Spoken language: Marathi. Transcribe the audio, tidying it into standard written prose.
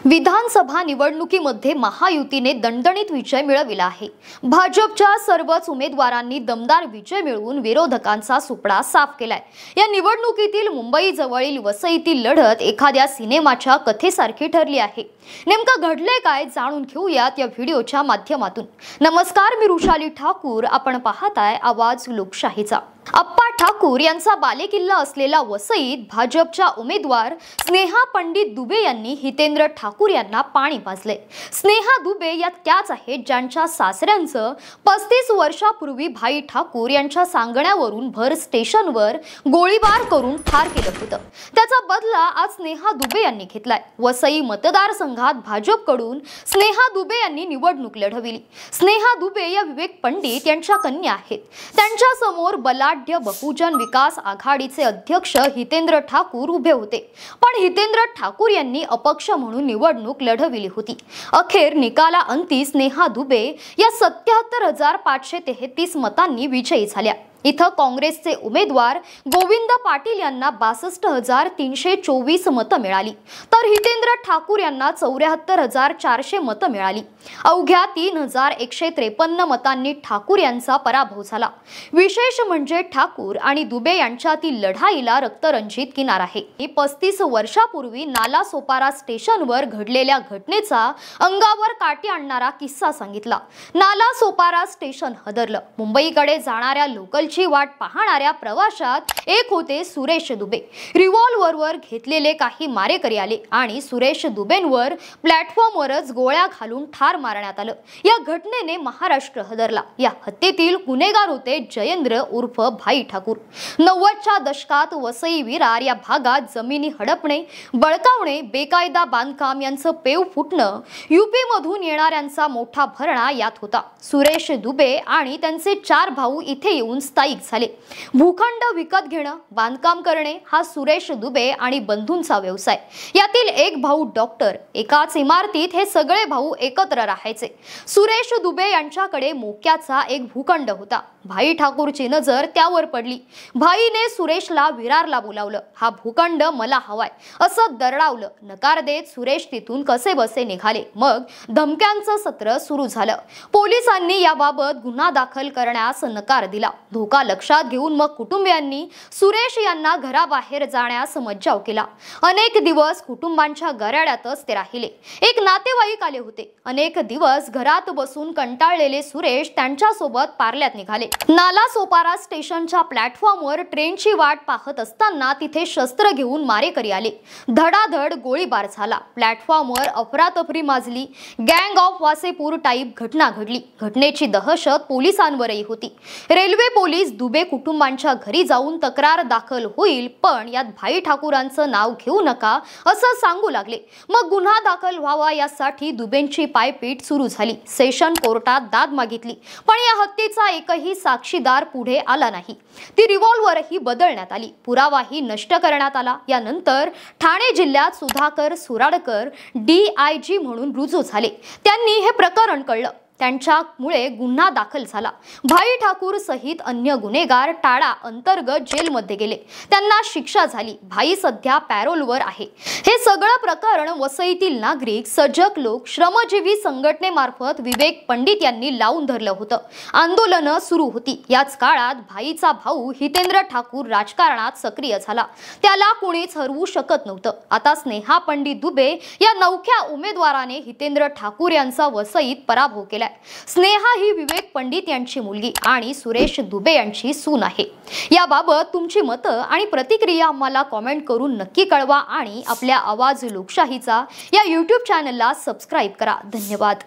विधानसभा निवडणुकीमध्ये महायुतीने दणदणीत विजय मिळविला आहे। भाजपच्या सर्वच उमेदवारांनी दमदार विजय मिळवून विरोधकांचा सुपडा साफ केलाय। या निवडणुकीतील मुंबई जवळील वसईतील लढत एखाद्या सिनेमाच्या कथेसारखी ठरली आहे। नेमका घडले काय जाणून घेऊयात या व्हिडिओच्या माध्यमातून। नमस्कार, मी रुशाली ठाकूर, आपण पाहताय आवाज लोकशाहीचा। अप्पा ठाकूर यांचा बालेकिल्ला असलेला वसईत भाजपच्या उमेदवार स्नेहा पंडित दुबे यांनी हितेंद्र ठाकूर यांना पाणी पाजले। स्नेहा दुबे या त्याच आहेत ज्यांच्या सासऱ्यांचं 35 वर्षापूर्वी भाई ठाकूर यांच्या सांगण्यावरून भर स्टेशनवर गोळीबार करून ठार केलं होतं। त्याचा बदला आज स्नेहा दुबे यांनी घेतलाय। वसई मतदारसंघात भाजपकडून स्नेहा दुबे यांनी निवडणूक लढविली। स्नेहा दुबे या विवेक पंडित यांच्या कन्या आहेत। त्यांच्या समोर बलाढ्य बहुजन विकास आघाडीचे अध्यक्ष हितेंद्र ठाकूर उभे होते, पण हितेंद्र ठाकूर यांनी अपक्ष म्हणून निवडणूक लढविली होती। अखेर निकालाअंती स्नेहा दुबे या 77,533 मतांनी विजयी झाल्या। इथं काँग्रेसचे उमेदवार गोविंद पाटील यांना 62,324 मतं मिळाली, तर हितेंद्र ठाकूर यांना 74,400 मतं मिळाली। अवघ्या 3,153 मतांनी ठाकूर यांचा पराभव झाला। विशेष म्हणजे ठाकूर आणि दुबे यांच्यातील लढाईला रक्तरंजित किनार आहे। 35 वर्षापूर्वी नालासोपारा स्टेशनवर घडलेल्या घटनेचा अंगावर काटे आणणारा किस्सा सांगितला। नालासोपारा स्टेशन हदरलं। मुंबईकडे जाणाऱ्या लोकलची वाट पाहणाऱ्या प्रवाशात एक होते सुरेश दुबे। रिव्हॉल्व्हरवर घेतलेले काही मारेकरी आले आणि सुरेश दुबेंवर प्लॅटफॉर्मवरच गोळ्या घालून ठार मारण्यात आलं। या घटनेने महाराष्ट्र हदरला। या हत्येतील गुन्हेगार होते जयेंद्र उर्फ भाई ठाकूर। 90च्या दशकात वसई विरार या भागात जमिनी हडपणे, बळकावणे, बेकायदा बांधकाम यांचं पेव फुटणं, यूपी मधून येणाऱ्यांचा मोठा भरणा यात होता। सुरेश दुबे आणि त्यांचे 4 भाऊ इथे येऊन स्थायिक झाले। भूखंड विकत घेणं, बांधकाम करणे हा सुरेश दुबे आणि बंधूंचा व्यवसाय। यातील एक भाऊ डॉक्टर। एकाच इमारतीत हे सगळे भाऊ एकत्र राहायचे। सुरेश दुबे यांच्याकडे मोक्याचा एक भूखंड होता। भाई ठाकूरची नजर त्यावर पडली। भाईने सुरेशला विरारला बोलावलं। हा भूखंड मला हवाय असं दरडावलं। नकार देत सुरेश तिथून कसे बसे निघाले। मग धमक्यांचं सत्र सुरू झालं। पोलिसांनी याबाबत गुन्हा दाखल करण्यास नकार दिला। धोका लक्षात घेऊन मग कुटुंबियांनी सुरेश यांना घराबाहेर जाण्यास मज्जाव केला। अनेक दिवस कुटुंबांच्या गराड्यातच ते राहिले। एक नातेवाईक आले होते। अनेक दिवस घरात बसून कंटाळलेले सुरेश त्यांच्यासोबत पार्ल्यात निघाले। नालासोपारा स्टेशनच्या प्लॅटफॉर्मवर ट्रेनची वाट पाहत असताना तिथे शस्त्र घेऊन मारेकरी आले। धडाधड गोळीबार झाला। प्लॅटफॉर्मवर अफरातफरी माजली। गँग ऑफ वासेपूर टाईप घटना घडली। घटनेची दहशत पोलिसांवरही होती। रेल्वे पोलीस दुबे कुटुंबांच्या घरी जाऊन तक्रार दाखल होईल, पण यात भाई ठाकूरांचं नाव घेऊ नका असं सांगू लागले। मग गुन्हा दाखल व्हावा यासाठी दुबेंची पायपीट सुरू झाली। सेशन कोर्टात दाद मागितली, पण या हत्येचा एकही साक्षीदार पुढे आला नाही। ती रिव्हॉल्व्हरही बदलण्यात आली। पुरावाही नष्ट करण्यात आला। यानंतर ठाणे जिल्ह्यात सुधाकर सुराडकर DIG म्हणून रुजू झाले। त्यांनी हे प्रकरण कळलं। त्यांच्यामुळे गुन्हा दाखल झाला। भाई ठाकूर सहित अन्य गुन्हेगार टाळा अंतर्गत जेलमध्ये गेले। त्यांना शिक्षा झाली। भाई सध्या पॅरोलवर आहे। हे सगळं प्रकरण वसईतील नागरिक, सजग लोक, श्रमजीवी संघटनेमार्फत विवेक पंडित यांनी लावून धरलं होतं। आंदोलनं सुरू होती। याच काळात भाईचा भाऊ हितेंद्र ठाकूर राजकारणात सक्रिय झाला। त्याला कुणीच हरवू शकत नव्हतं। आता स्नेहा पंडित दुबे या नवख्या उमेदवाराने हितेंद्र ठाकूर यांचा वसईत पराभव केला। स्नेहा ही विवेक पंडित यांची मुलगी आणि सुरेश दुबे यांची सून आहे। याबाबत तुमची मतं आणि प्रतिक्रिया आम्हाला कमेंट करून नक्की कळवा आणि आपल्या आवाज लोकशाहीचा या YouTube चॅनलला सबस्क्राइब करा। धन्यवाद।